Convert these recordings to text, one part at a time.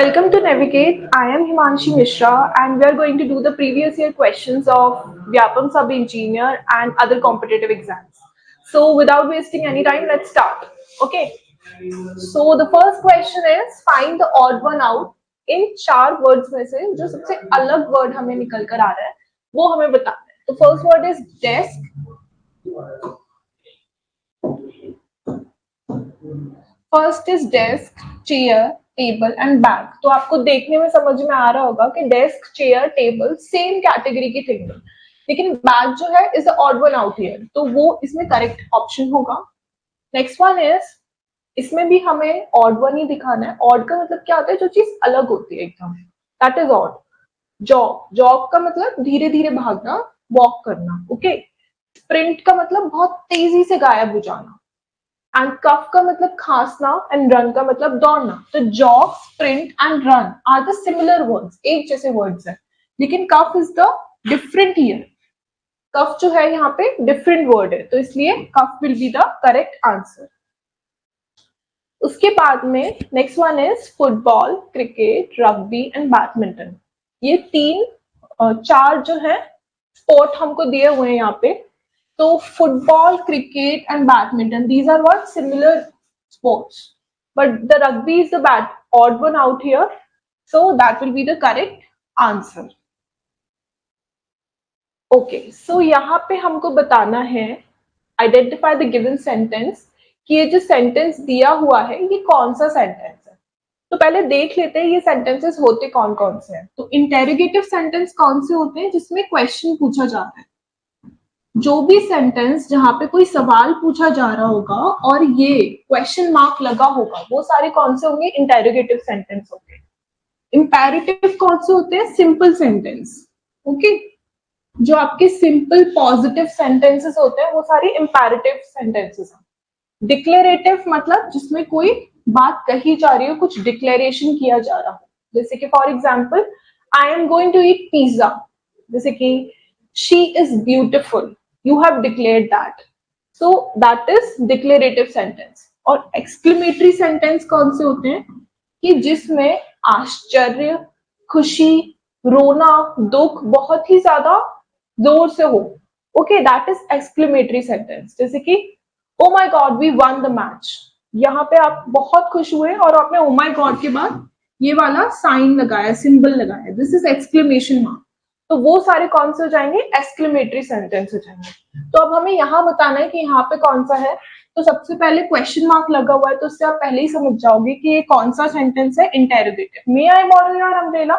Welcome to Navigate. I am Himanshi Mishra and we are going to do the previous year questions of Vyapam Sub-Engineer and other competitive exams. So without wasting any time, let's start. Okay. So the first question is find the odd one out. इन चार words में से जो सबसे अलग word हमें निकल कर आ रहा है वो हमें बताना है. The first word is desk. First is desk, chair, table and bag. तो आपको देखने में समझ में आ रहा होगा कि desk, chair, table same category key thing है, लेकिन बैग जो है is the odd one out here, तो वो इसमें करेक्ट ऑप्शन होगा. नेक्स्ट वन इज, इसमें भी हमें ऑड वन ही दिखाना है. ऑड का मतलब क्या होता है? जो चीज अलग होती है एकदम, that is odd. Jog, jog का मतलब धीरे धीरे भागना, वॉक करना. ओके. स्प्रिंट का मतलब बहुत तेजी से गायब हो जाना. एंड कफ का मतलब खांसना एंड रन का मतलब दौड़ना. तो jog, sprint and run are the similar words, एक जैसे वर्ड्स हैं, लेकिन cough is the different here. Cough जो है यहाँ पे डिफरेंट वर्ड है, तो इसलिए cough will be the correct answer. उसके बाद में next one is football, cricket, rugby and badminton. ये चार जो है स्पोर्ट हमको दिए हुए हैं यहाँ पे. तो football, cricket and badminton, these are what similar sports, but the rugby is the odd one out here, so that will be the correct answer. Okay, so यहाँ पे हमको बताना है identify the given sentence, कि ये जो sentence दिया हुआ है ये कौन सा सेंटेंस है. तो पहले देख लेते हैं ये सेंटेंसेस होते कौन कौन से हैं. तो इंटेरोगेटिव सेंटेंस कौन से होते हैं? जिसमें क्वेश्चन पूछा जाता है. जो भी सेंटेंस जहां पे कोई सवाल पूछा जा रहा होगा और ये क्वेश्चन मार्क लगा होगा, वो सारे कौन से होंगे? इंटेरोगेटिव सेंटेंस होंगे. इंपेरेटिव कौन से होते हैं? Simple sentence. ओके. जो आपके सिंपल पॉजिटिव सेंटेंसेस होते हैं वो सारे इंपेरेटिव सेंटेंसेस हैं. डिक्लेरेटिव मतलब जिसमें कोई बात कही जा रही हो, कुछ डिक्लेरेशन किया जा रहा हो. जैसे कि for example, I am going to eat pizza. जैसे कि she is beautiful, you have declared that, so that is declarative sentence. और exclamatory sentence कौन से होते हैं? कि जिसमें आश्चर्य, खुशी, रोना, दुख बहुत ही ज्यादा जोर से हो. Okay, that is exclamatory sentence. जैसे कि oh my god we won the match. यहाँ पे आप बहुत खुश हुए और आपने oh my god के बाद ये वाला साइन लगाया, सिंबल लगाया, this is exclamation mark. तो वो सारे कौन से हो जाएंगे? एक्सक्लेमेटरी सेंटेंस हो जाएंगे. तो अब हमें यहाँ बताना है कि यहाँ पे कौन सा है. तो सबसे पहले क्वेश्चन मार्क लगा हुआ है, तो उससे आप पहले ही समझ जाओगे कि ये कौन सा सेंटेंस है. Interrogative. May I borrow your umbrella?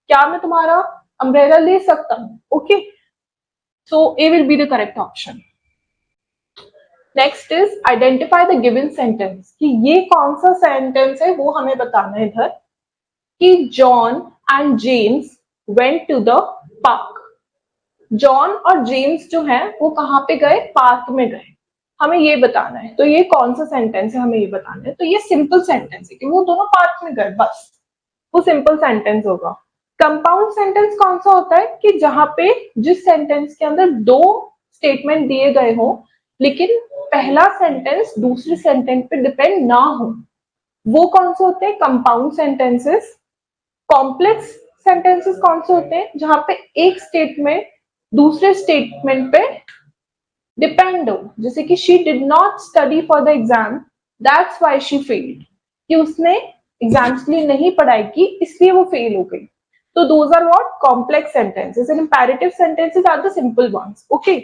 क्या मैं तुम्हारा अम्ब्रेला ले सकता हूँ? Okay, so A will be the correct option. Next is identify the given sentence, कि ये कौन सा सेंटेंस है वो हमें बताना है इधर. कि John and James went to the park. John और जेम्स जो है वो कहाँ पे गए? पार्क में गए. हमें ये बताना है. तो ये कौन सा सेंटेंस है हमें ये बताना है. तो ये सिंपल सेंटेंस है कि वो दोनों पार्क में गए, बस वो सिंपल सेंटेंस होगा. कंपाउंड सेंटेंस कौन सा होता है? कि जहां पे जिस सेंटेंस के अंदर दो स्टेटमेंट दिए गए हो लेकिन पहला सेंटेंस दूसरे सेंटेंस पे डिपेंड ना हो, वो कौन से होते हैं? Compound sentences. कॉम्प्लेक्स सेंटेंसेस कौन से होते हैं? जहां पे एक स्टेटमेंट दूसरे स्टेटमेंट पे डिपेंड हो. जैसे कि she did not study for the exam, that's why she failed. कि उसने एग्जाम्स के लिए नहीं पढ़ाई की इसलिए वो फेल हो गई. तो those are what? Complex sentences. And imperative sentences are the simple ones. Okay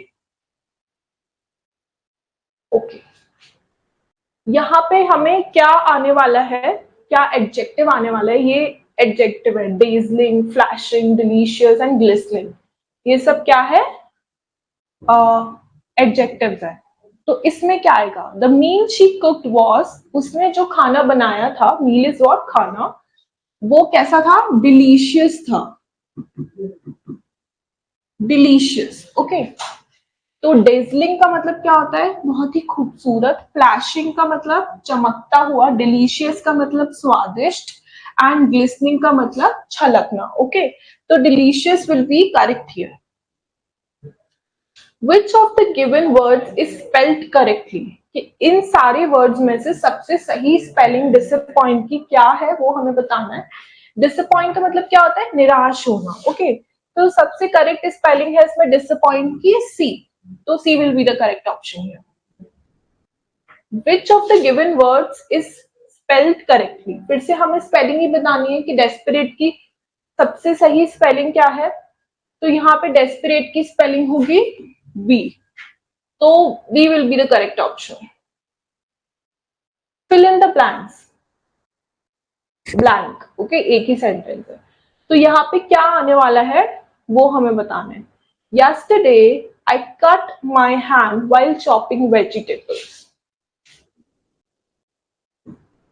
okay. यहाँ पे हमें क्या आने वाला है? क्या एडजेक्टिव आने वाला है? ये एडजेक्टिव है. Dazzling, flashing, delicious and ग्लिस्टरिंग. ये सब क्या है? एडजेक्टिव्स है. तो इसमें क्या आएगा? The meal she cooked was, उसने जो खाना बनाया था, मील इज व्हाट? खाना. वो कैसा था? डिलीशियस था. डिलीशियस. ओके. तो डेजलिंग का मतलब क्या होता है? बहुत ही खूबसूरत. फ्लैशिंग का मतलब चमकता हुआ. डिलीशियस का मतलब स्वादिष्ट. एंड ग्लिस्टनिंग का मतलब छलकना. ओके. तो delicious will be correct here. Which of the given words is spelled correctly? कि इन सारे वर्ड्स में से सबसे सही स्पेलिंग डिसअपॉइंट की क्या है वो हमें बताना है. डिसअपॉइंट का मतलब क्या होता है, निराश होना। ओके, तो सबसे करेक्ट स्पेलिंग है इसमें डिसअपॉइंट की सी, तो C will be the correct option here. Which of the given words is spelled correctly? फिर से हमें स्पेलिंग ही बतानी है कि डेस्परेट की सबसे सही स्पेलिंग क्या है, तो यहाँ पे डेस्परेट की स्पेलिंग होगी बी, तो B will be the correct option. Fill in the blanks, blank, okay, एक ही सेंटेंस है, तो यहाँ पे क्या आने वाला है वो हमें बताना है। Yesterday I cut my hand while chopping vegetables.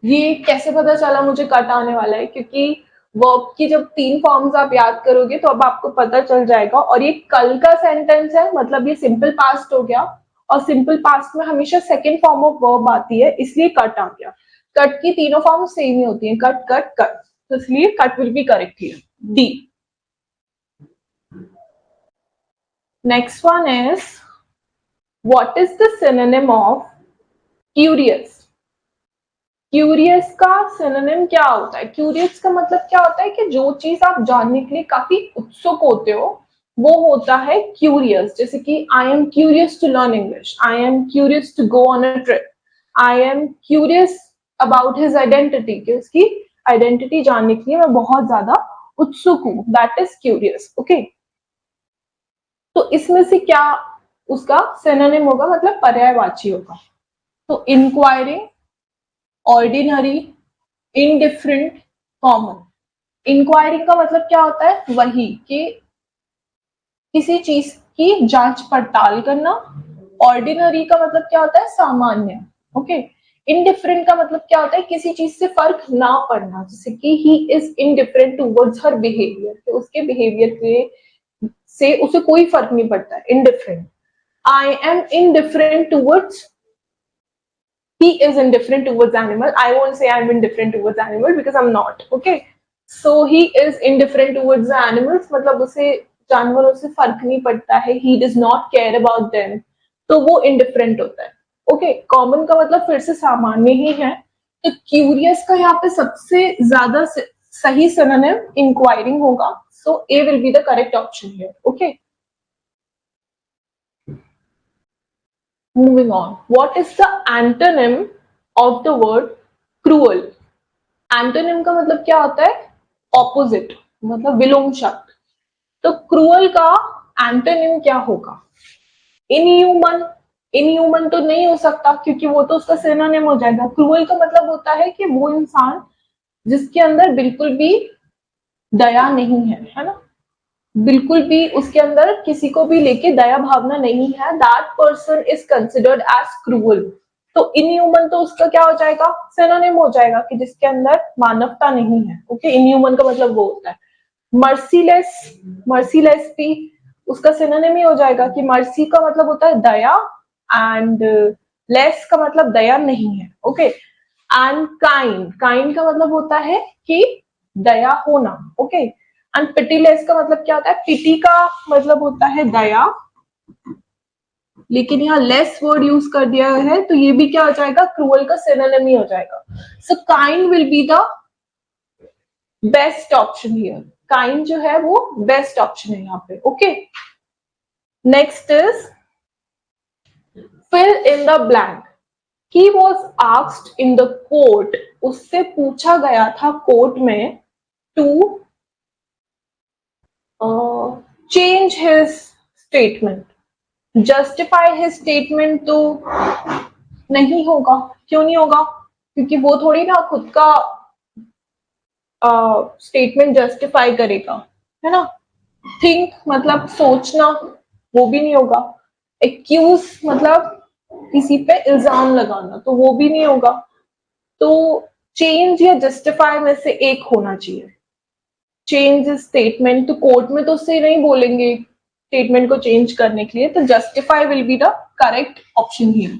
ये कैसे पता चला मुझे कट आने वाला है, क्योंकि वर्ब की जब 3 फॉर्म्स आप याद करोगे तो अब आपको पता चल जाएगा। और ये कल का सेंटेंस है, मतलब ये सिंपल पास्ट हो गया, और सिंपल पास्ट में हमेशा सेकेंड फॉर्म ऑफ वर्ब आती है, इसलिए कट आ गया। कट की तीनों फॉर्म सेम ही होती है, कट कट कट, तो इसलिए cut will be correct here, D. Next one is what is the synonym of curious. Curious का सिनोनिम क्या होता है? क्यूरियस का मतलब क्या होता है कि जो चीज आप जानने के लिए काफी उत्सुक होते हो वो होता है क्यूरियस। जैसे कि I am curious to learn English, I am curious to go on a trip, I am curious about his identity, कि उसकी आइडेंटिटी जानने के लिए मैं बहुत ज्यादा उत्सुक हूं, दैट इज क्यूरियस। ओके, तो इसमें से क्या उसका सिनोनिम होगा, मतलब पर्यायवाची होगा। तो enquiring, ordinary, indifferent, common. Enquiring का मतलब क्या होता है, वही कि किसी चीज की जांच पड़ताल करना। ऑर्डिनरी का मतलब क्या होता है, सामान्य। ओके, इनडिफरेंट का मतलब क्या होता है, किसी चीज से फर्क ना पड़ना, जैसे कि he is indifferent towards her behaviour, कि उसके बिहेवियर के से उसे कोई फर्क नहीं पड़ता है, indifferent. I am indifferent towards, he is indifferent towards animal. I won't say I'm indifferent towards animal because I'm not. Okay, so he is indifferent towards the animals, मतलब उसे जानवरों से फर्क नहीं पड़ता है, he does not care about them, तो वो indifferent होता है। ओके, कॉमन का मतलब फिर से सामान्य ही है, तो क्यूरियस का यहाँ पे सबसे ज्यादा सही सिनोनिम इंक्वायरिंग होगा, so A will be the correct option here. Okay, moving on, what is the antonym of the word cruel? Antonym का मतलब क्या होता है, ऑपोजिट, मतलब विलोम शब्द। तो क्रूअल का एंटोनिम क्या होगा, इनह्यूमन। इनह्यूमन तो नहीं हो सकता क्योंकि वो तो उसका सिनोनिम हो जाएगा। क्रूअल का मतलब होता है कि वो इंसान जिसके अंदर बिल्कुल भी दया नहीं है ना, बिल्कुल भी उसके अंदर किसी को भी लेके दया भावना नहीं है, that person is considered as cruel. तो इनह्यूमन तो उसका क्या हो जाएगा, सिनोनिम हो जाएगा कि जिसके अंदर मानवता नहीं है। ओके, इनह्यूमन का मतलब वो होता है। मर्सीलेस, मर्सीलेस भी उसका सिनोनिम ही हो जाएगा कि मर्सी का मतलब होता है दया, एंड लेस का मतलब दया नहीं है। ओके, एंड काइंड, काइंड का मतलब होता है कि दया होना। ओके, एंड पिटीलेस का मतलब क्या होता है, पिटी का मतलब होता है दया, लेकिन यहाँ लेस वर्ड यूज कर दिया है, तो ये भी क्या हो जाएगा, क्रूअल का सिनोनिम ही हो जाएगा। So kind will be the best option here. Kind जो है वो बेस्ट ऑप्शन है यहाँ पे। Okay, next is fill in the blank. He was asked in the court, उससे पूछा गया था कोर्ट में, to change his statement. Justify his statement तो नहीं होगा, क्यों नहीं होगा, क्योंकि वो थोड़ी ना खुद का स्टेटमेंट जस्टिफाई करेगा, है ना। थिंक मतलब सोचना, वो भी नहीं होगा। एक्यूज मतलब किसी पे इल्जाम लगाना, तो वो भी नहीं होगा। तो चेंज या जस्टिफाई में से एक होना चाहिए। चेंज स्टेटमेंट, तो कोर्ट में तो उससे नहीं बोलेंगे स्टेटमेंट को चेंज करने के लिए, तो justify will be the correct option here,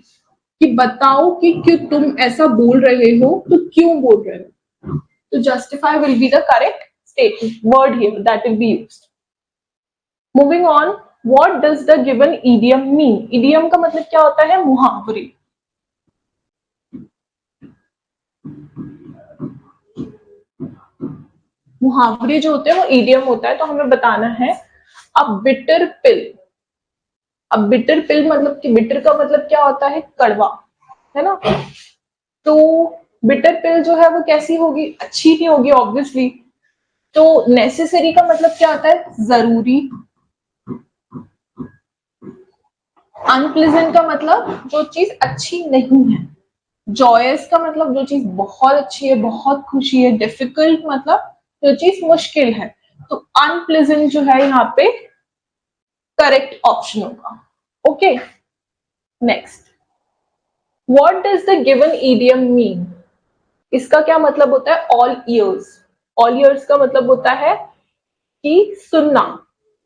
कि बताओ कि क्यों तुम ऐसा बोल रहे हो, तो क्यों बोल रहे हो, तो justify will be the correct statement word here that will be used. Moving on, what does the given idiom mean. Idiom का मतलब क्या होता है, मुहावरे। मुहावरे जो होते हैं वो ईडियम होता है, तो हमें बताना है अ बिटर पिल। अब बिटर पिल मतलब कि बिटर का मतलब क्या होता है, कड़वा, है ना। तो बिटर पिल जो है वो कैसी होगी, अच्छी नहीं होगी ऑब्वियसली। तो नेसेसरी का मतलब क्या होता है, जरूरी। अनप्लेजेंट का मतलब जो चीज अच्छी नहीं है। जॉयस का मतलब जो चीज बहुत अच्छी है, बहुत खुशी है। डिफिकल्ट मतलब जो चीज मुश्किल है। तो अनप्लेजेंट जो है यहाँ पे करेक्ट ऑप्शन होगा। Okay, next, what does the given idiom mean. इसका क्या मतलब होता है, ऑल ईयर्स। ऑल ईयर्स का मतलब होता है कि सुनना।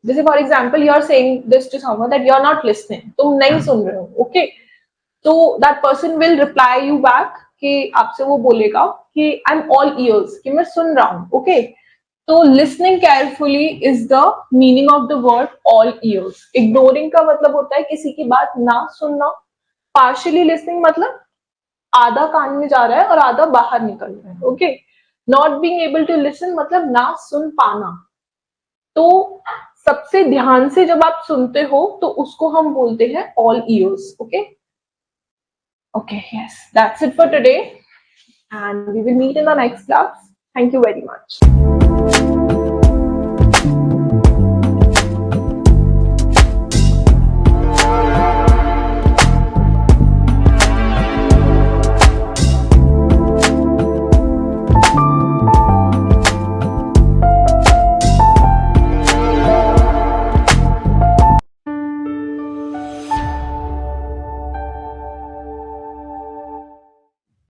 जैसे for example you are saying this to someone that you are not listening, तुम नहीं सुन रहे हो, ओके। तो that person will reply you back कि आपसे वो बोलेगा कि आई एम ऑल ईयर्स, कि मैं सुन रहा हूँ, ओके। तो listening carefully is the meaning of the word all years. Ignoring का मतलब होता है किसी की बात ना सुनना। पार्शियली लिसनिंग मतलब आधा कान में जा रहा है और आधा बाहर निकल रहा है, okay. Not being able to listen मतलब ना सुन पाना। तो सबसे ध्यान से जब आप सुनते हो तो उसको हम बोलते हैं all years, okay. Okay, yes, that's it for today, and we will meet in the next class. Thank you very much.